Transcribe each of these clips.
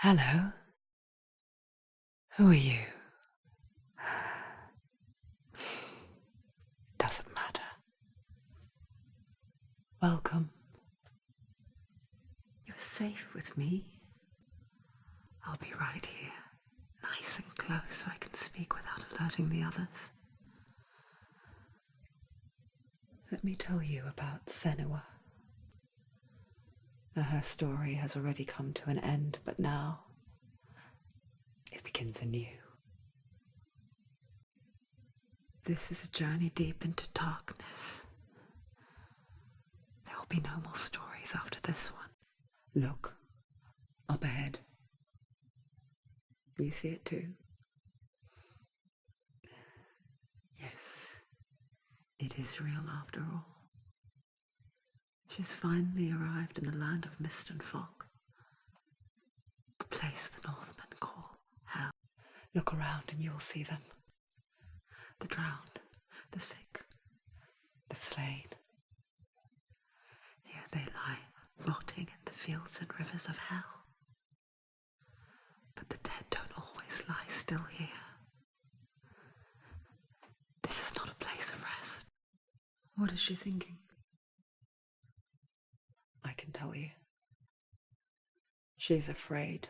Hello. Who are you? Doesn't matter. Welcome. You're safe with me. I'll be right here, nice and close so I can speak without alerting the others. Let me tell you about Senua. Her story has already come to an end, but now it begins anew. This is a journey deep into darkness. There will be no more stories after this one. Look, up ahead. You see it too? Yes, it is real after all. She's finally arrived in the land of mist and fog. The place the Northman call Hell. Look around and you'll see them. The drowned, the sick, the slain. Here they lie, rotting in the fields and rivers of hell. But the dead don't always lie still here. This is not a place of rest. What is she thinking? I can tell you. She's afraid.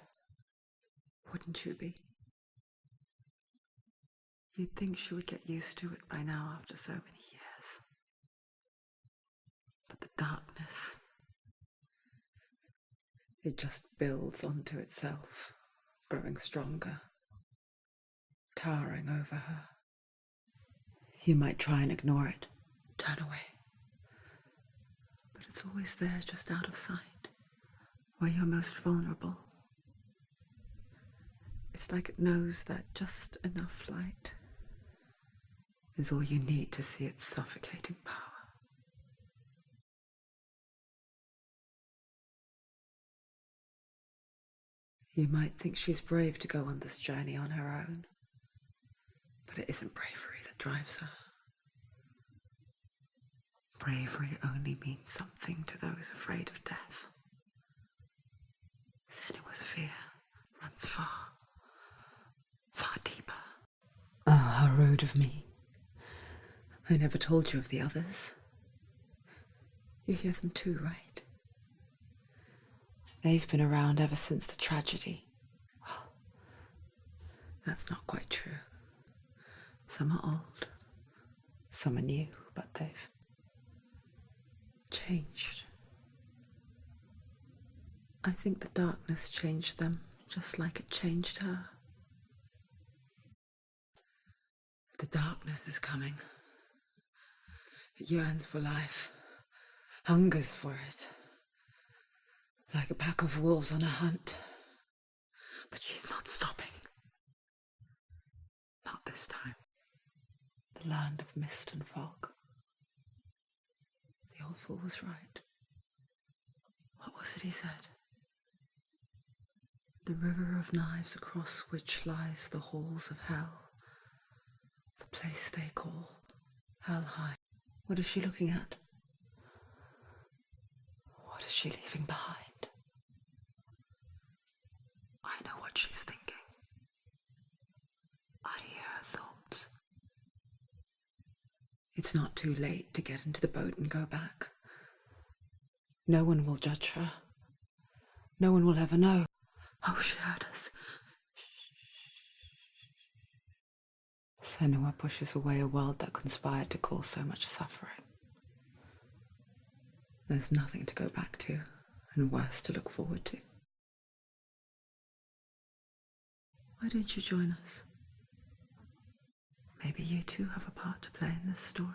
Wouldn't you be? You'd think she would get used to it by now after so many years. But the darkness... it just builds onto itself, growing stronger, towering over her. You might try and ignore it. Turn away. But it's always there, just out of sight, where you're most vulnerable. It's like it knows that just enough light is all you need to see its suffocating power. You might think she's brave to go on this journey on her own, but it isn't bravery that drives her. Bravery only means something to those afraid of death. Senua's fear runs far, far deeper. Oh, how rude of me. I never told you of the others. You hear them too, right? They've been around ever since the tragedy. Well, that's not quite true. Some are old. Some are new, but they've changed. I think the darkness changed them, just like it changed her. The darkness is coming. It yearns for life, hungers for it, like a pack of wolves on a hunt. But she's not stopping. Not this time. The land of mist and fog. The old fool was right. What was it he said? The river of knives across which lies the halls of hell. The place they call Hell High. What is she looking at? What is she leaving behind? I know what she's thinking. I hear her thoughts. It's not too late to get into the boat and go back. No one will judge her. No one will ever know. Oh, she heard us. Senua pushes away a world that conspired to cause so much suffering. There's nothing to go back to, and worse to look forward to. Why don't you join us? Maybe you too have a part to play in this story.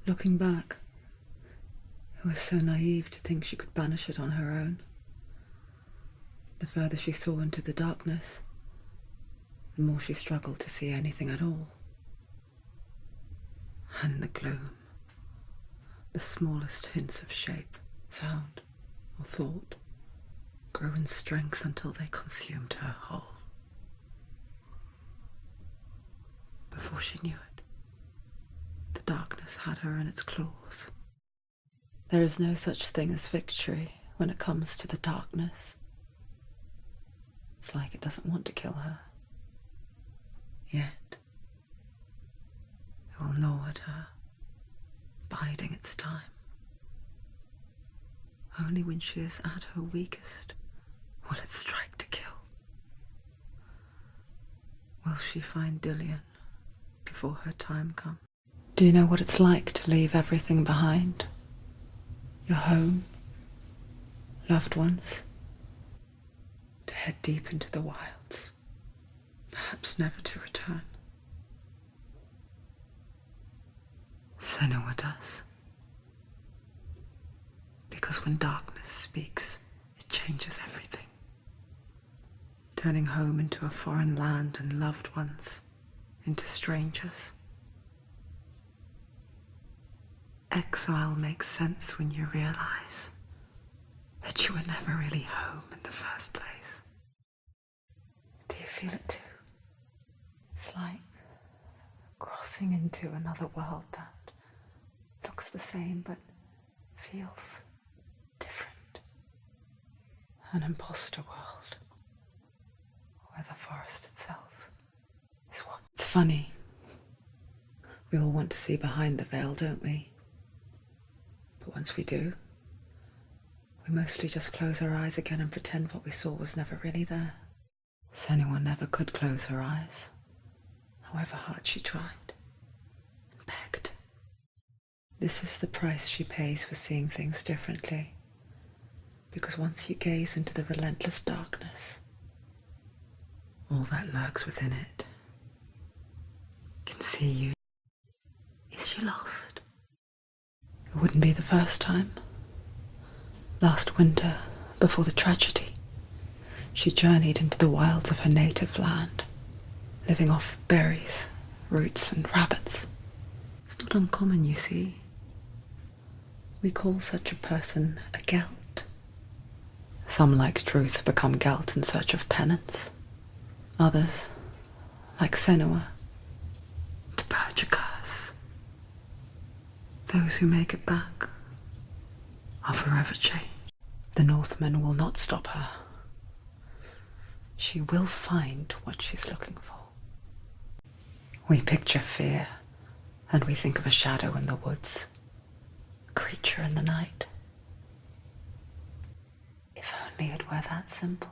Looking back, it was so naive to think she could banish it on her own. The further she saw into the darkness, the more she struggled to see anything at all. And in the gloom, the smallest hints of shape, sound, or thought grew in strength until they consumed her whole. Before she knew it, the darkness had her in its claws. There is no such thing as victory when it comes to the darkness. It's like it doesn't want to kill her. Yet, it will gnaw at her, biding its time. Only when she is at her weakest will it strike to kill. Will she find Dillion before her time comes? Do you know what it's like to leave everything behind? Your home, loved ones, to head deep into the wilds, perhaps never to return. Senua does. Because when darkness speaks, it changes everything, turning home into a foreign land and loved ones into strangers. Exile makes sense when you realize that you were never really home in the first place. Do you feel it too? It's like crossing into another world that looks the same but feels different. An imposter world where the forest itself is one. It's funny. We all want to see behind the veil, don't we? But once we do, we mostly just close our eyes again and pretend what we saw was never really there. Senua never could close her eyes, however hard she tried and begged. This is the price she pays for seeing things differently, because once you gaze into the relentless darkness, all that lurks within it can see you. Is she lost? It wouldn't be the first time. Last winter, before the tragedy, she journeyed into the wilds of her native land, living off berries, roots, and rabbits. It's not uncommon, you see. We call such a person a gelt. Some, like truth, become gelt in search of penance. Others, like Senua, to purge a curse. Those who make it back are forever changed. The Northman will not stop her. She will find what she's looking for. We picture fear, and we think of a shadow in the woods, a creature in the night. If only it were that simple.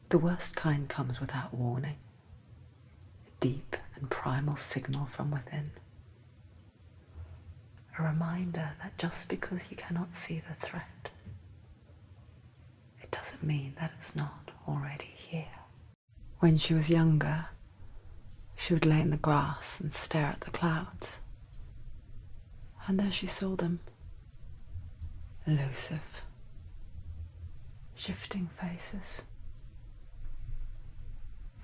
The worst kind comes without warning, a deep and primal signal from within. A reminder that just because you cannot see the threat, it doesn't mean that it's not already here. When she was younger, she would lay in the grass and stare at the clouds. And there she saw them, elusive, shifting faces.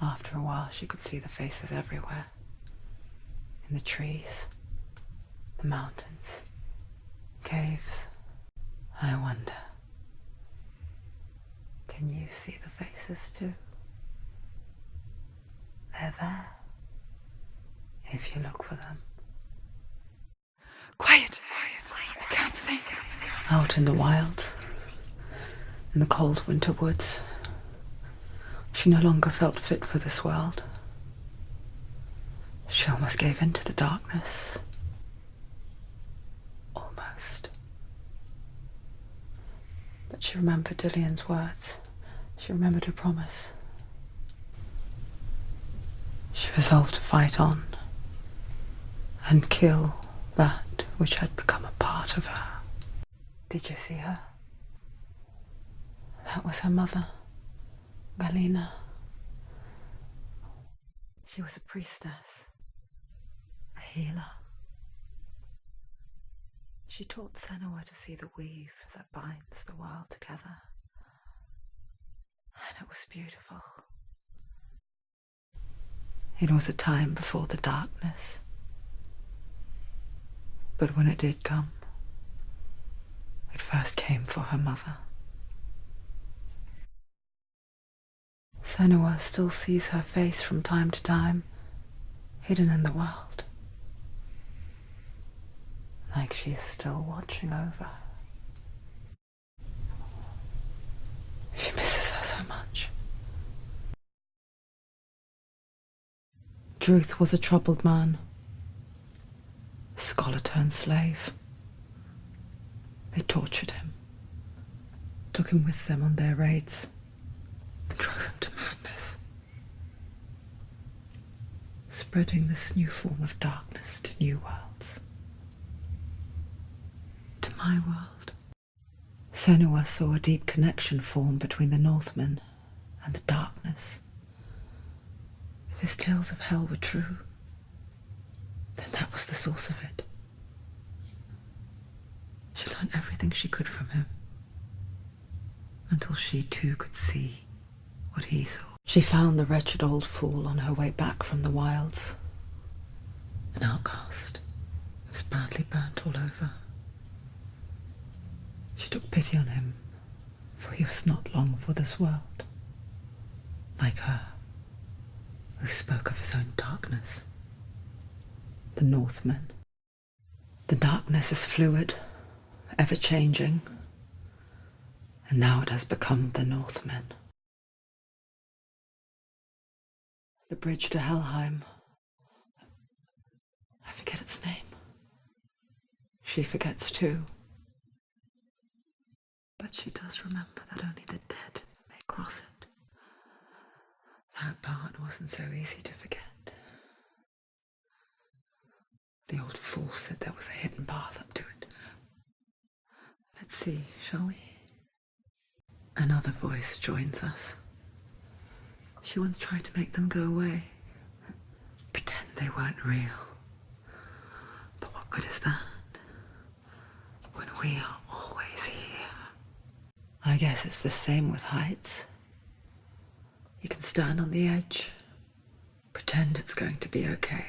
After a while, she could see the faces everywhere, in the trees, the mountains, caves. I wonder, can you see the faces too? They're there, if you look for them. Quiet! I can't think. Out in the wilds, in the cold winter woods, she no longer felt fit for this world. She almost gave in to the darkness. Almost. But she remembered Dillion's words. She remembered her promise. She resolved to fight on and kill that which had become a part of her. Did you see her? That was her mother, Galina. She was a priestess, a healer. She taught Senua to see the weave that binds the world together. And it was beautiful. It was a time before the darkness. But when it did come, it first came for her mother. Senua still sees her face from time to time, hidden in the world. Like she is still watching over her. She misses her so much. Druth was a troubled man, a scholar turned slave. They tortured him, took him with them on their raids, and drove him to madness, spreading this new form of darkness to new worlds. To my world. Senua saw a deep connection form between the Northman and the darkness. If his tales of hell were true, then that was the source of it. She learned everything she could from him, until she too could see what he saw. She found the wretched old fool on her way back from the wilds, an outcast who was badly burnt all over. She took pity on him, for he was not long for this world, like her, who spoke of his own darkness. The Northman. The darkness is fluid, ever-changing, and now it has become the Northmen. The bridge to Helheim. I forget its name. She forgets too. But she does remember that only the dead may cross it. That part wasn't so easy to forget. The old fool said there was a hidden path up to it. Let's see, shall we? Another voice joins us. She once tried to make them go away. Pretend they weren't real. But what good is that, when we are always here? I guess it's the same with heights. You can stand on the edge, pretend it's going to be okay.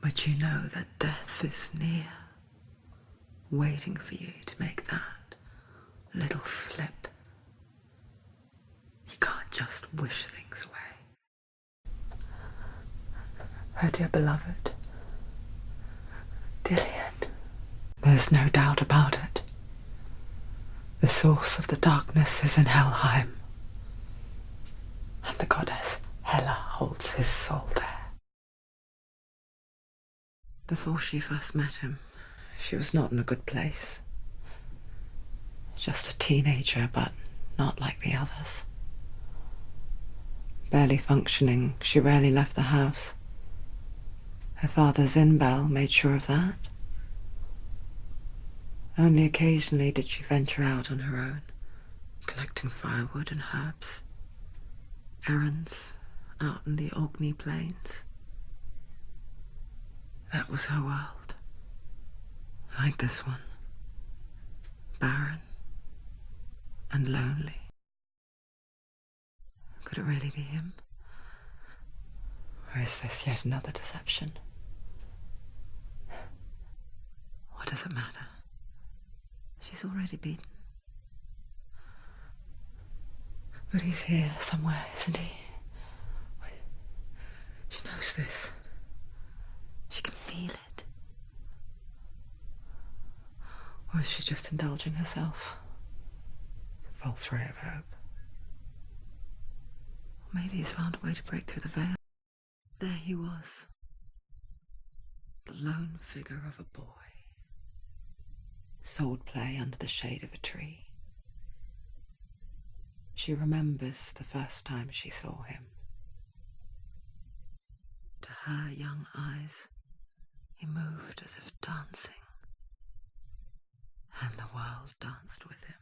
But you know that death is near, waiting for you to make that little slip. You can't just wish things away. Oh dear beloved, Dillian, there's no doubt about it. The source of the darkness is in Helheim, and the goddess Hela holds his soul there. Before she first met him, she was not in a good place. Just a teenager, but not like the others. Barely functioning, she rarely left the house. Her father's in-bell made sure of that. Only occasionally did she venture out on her own, collecting firewood and herbs. Errands out in the Orkney plains. That was her world. Like this one. Barren and lonely. Could it really be him? Or is this yet another deception? What does it matter? She's already beaten. But he's here somewhere, isn't he? She knows this. She can feel it. Or is she just indulging herself? A false ray of hope. Maybe he's found a way to break through the veil. There he was. The lone figure of a boy. Sword play under the shade of a tree. She remembers the first time she saw him. To her young eyes, he moved as if dancing, and the world danced with him.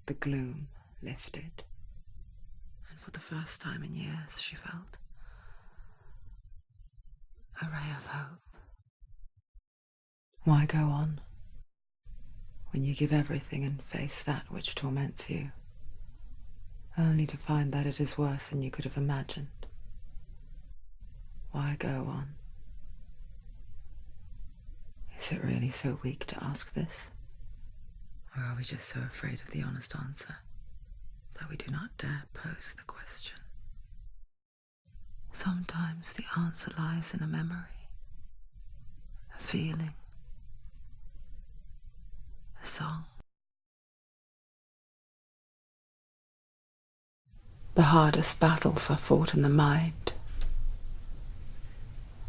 The gloom lifted, and for the first time in years she felt a ray of hope. Why go on, when you give everything and face that which torments you, only to find that it is worse than you could have imagined? Why go on? Is it really so weak to ask this? Or are we just so afraid of the honest answer that we do not dare pose the question? Sometimes the answer lies in a memory, a feeling, a song. The hardest battles are fought in the mind.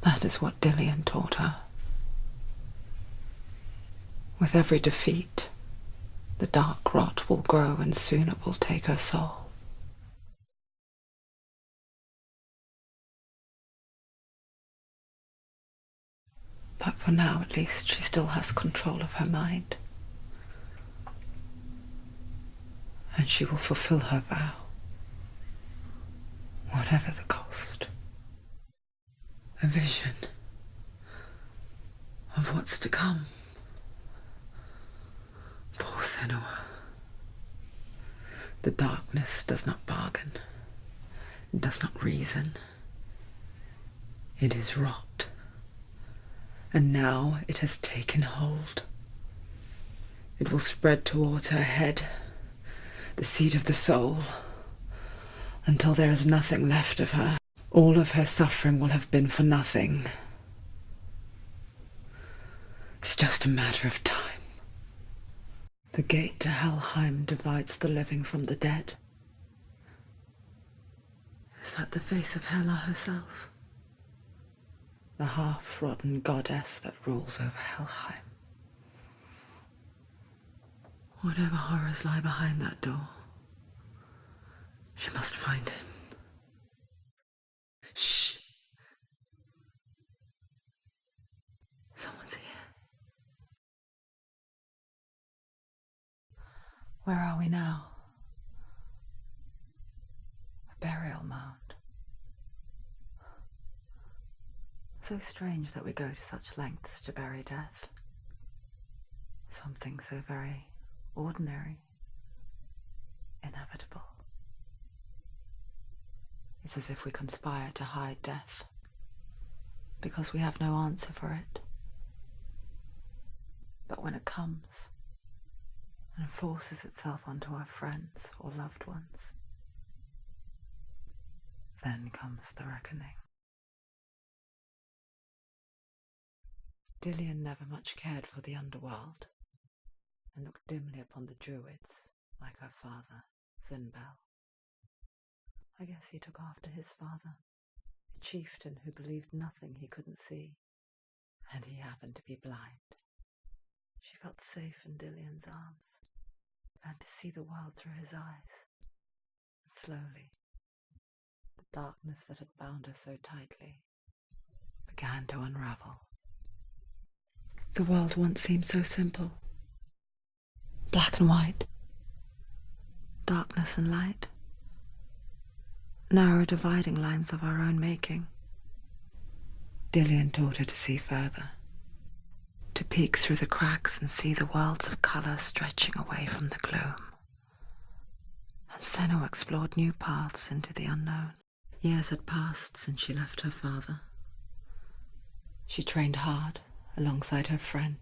That is what Dillian taught her. With every defeat, the dark rot will grow and soon it will take her soul. But for now, at least, she still has control of her mind. And she will fulfill her vow, whatever the cost. A vision of what's to come. Poor Senua. The darkness does not bargain. It does not reason. It is rot. And now it has taken hold. It will spread towards her head, the seat of the soul, until there is nothing left of her. All of her suffering will have been for nothing. It's just a matter of time. The gate to Helheim divides the living from the dead. Is that the face of Hela herself? The half-rotten goddess that rules over Helheim. Whatever horrors lie behind that door, she must find him. Shh! Someone's here. Where are we now? A burial mound. So strange that we go to such lengths to bury death. Something so very ordinary, inevitable. It's as if we conspire to hide death, because we have no answer for it. But when it comes, and forces itself onto our friends or loved ones, then comes the reckoning. Dillian never much cared for the underworld, and looked dimly upon the druids, like her father, Zinbel. I guess he took after his father, a chieftain who believed nothing he couldn't see, and he happened to be blind. She felt safe in Dillian's arms, learned to see the world through his eyes, and slowly, the darkness that had bound her so tightly began to unravel. The world once seemed so simple. Black and white. Darkness and light. Narrow dividing lines of our own making. Dillian taught her to see further. To peek through the cracks and see the worlds of colour stretching away from the gloom. And Senua explored new paths into the unknown. Years had passed since she left her father. She trained hard alongside her friend,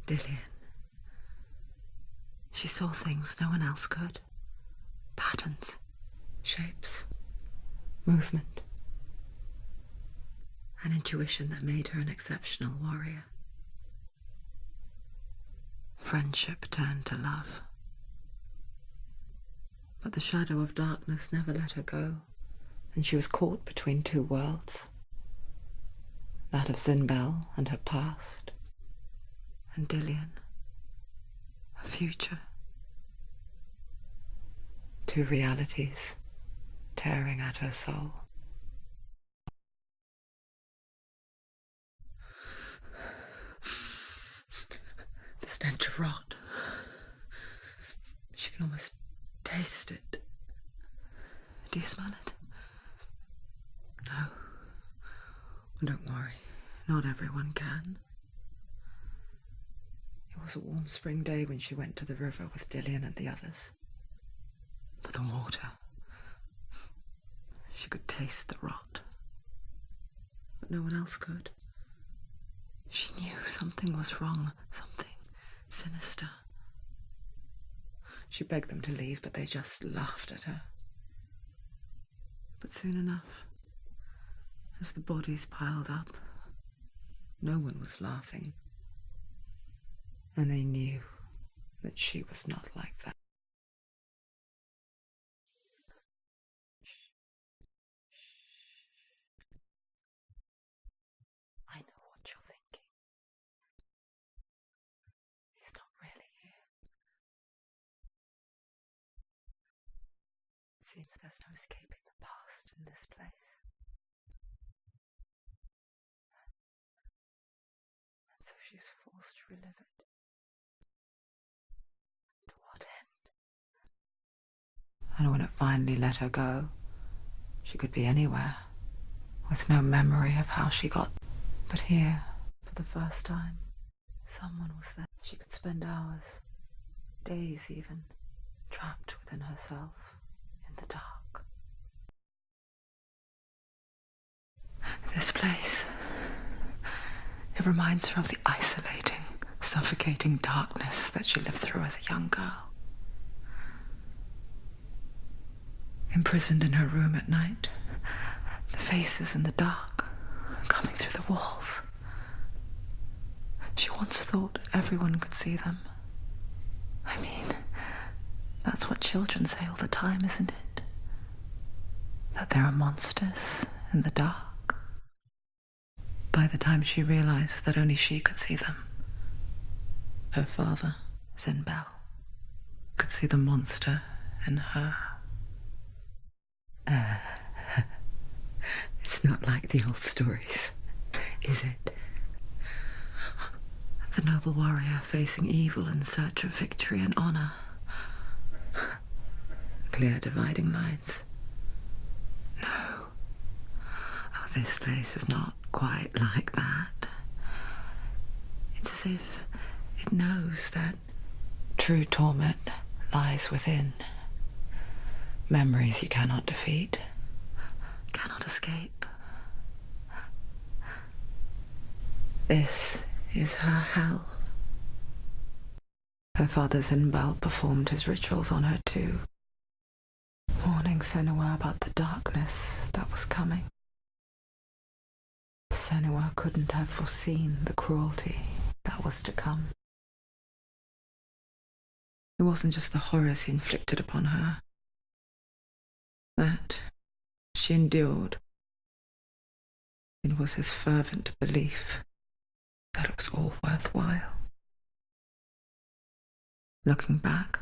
Dillian. She saw things no one else could. Patterns, shapes, movement. An intuition that made her an exceptional warrior. Friendship turned to love. But the shadow of darkness never let her go, and she was caught between two worlds. That of Zinbel and her past, and Dillian, her future. Two realities tearing at her soul. The stench of rot. She can almost taste it. Do you smell it? No. Don't worry, not everyone can. It was a warm spring day when she went to the river with Dillian and the others. But the water, she could taste the rot. But no one else could. She knew something was wrong, something sinister. She begged them to leave, but they just laughed at her. But soon enough, as the bodies piled up, no one was laughing. And they knew that she was not like that. There's no escaping the past in this place. And so she's forced to relive it. To what end? And when it finally let her go, she could be anywhere, with no memory of how she got. But here, for the first time, someone was there. She could spend hours, days even, trapped within herself, in the dark. This place, it reminds her of the isolating, suffocating darkness that she lived through as a young girl. Imprisoned in her room at night, the faces in the dark, coming through the walls. She once thought everyone could see them. I mean, that's what children say all the time, isn't it? That there are monsters in the dark. By the time she realized that only she could see them, her father, Zinbel, could see the monster in her. It's not like the old stories, is it? The noble warrior facing evil in search of victory and honor. Clear dividing lines. No. Oh, this place is not quite like that. It's as if it knows that true torment lies within. Memories you cannot defeat, cannot escape. This is her hell. Her father Zinbel performed his rituals on her too, warning Senua about the darkness that was coming. Senua couldn't have foreseen the cruelty that was to come. It wasn't just the horrors he inflicted upon her. That she endured. It was his fervent belief that it was all worthwhile. Looking back,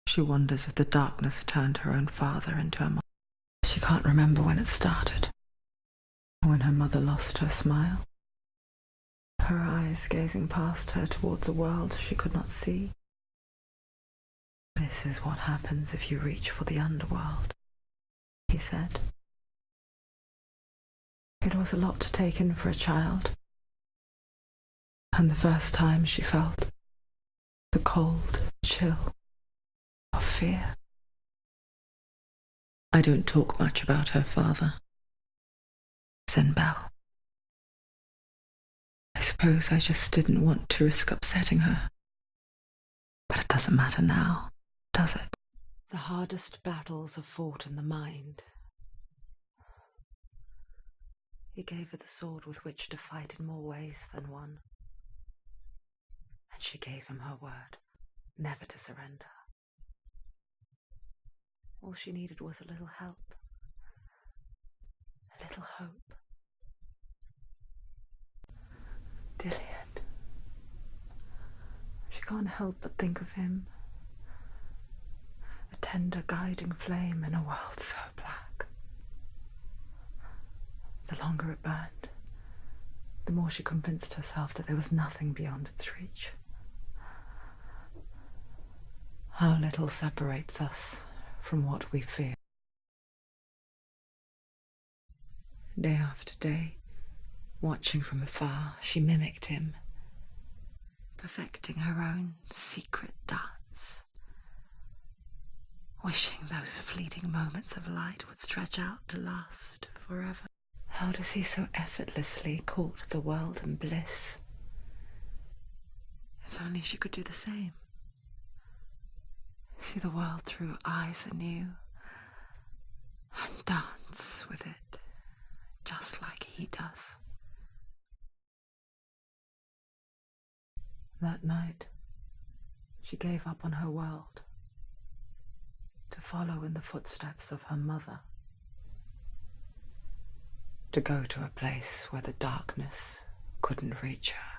she wonders if the darkness turned her own father into a monster. She can't remember when it started, when her mother lost her smile, her eyes gazing past her towards a world she could not see. This is what happens if you reach for the underworld, he said. It was a lot to take in for a child, and the first time she felt the cold chill of fear. I don't talk much about her father, Zinbel. I suppose I just didn't want to risk upsetting her. But it doesn't matter now, does it? The hardest battles are fought in the mind. He gave her the sword with which to fight in more ways than one. And she gave him her word, never to surrender. All she needed was a little help, a little hope. Dillian. She can't help but think of him. A tender guiding flame in a world so black. The longer it burned, the more she convinced herself that there was nothing beyond its reach. How little separates us from what we fear. Day after day, watching from afar, she mimicked him, perfecting her own secret dance, wishing those fleeting moments of light would stretch out to last forever. How does he so effortlessly court the world in bliss? If only she could do the same. See the world through eyes anew, and dance with it, just like he does. That night, she gave up on her world to follow in the footsteps of her mother, to go to a place where the darkness couldn't reach her.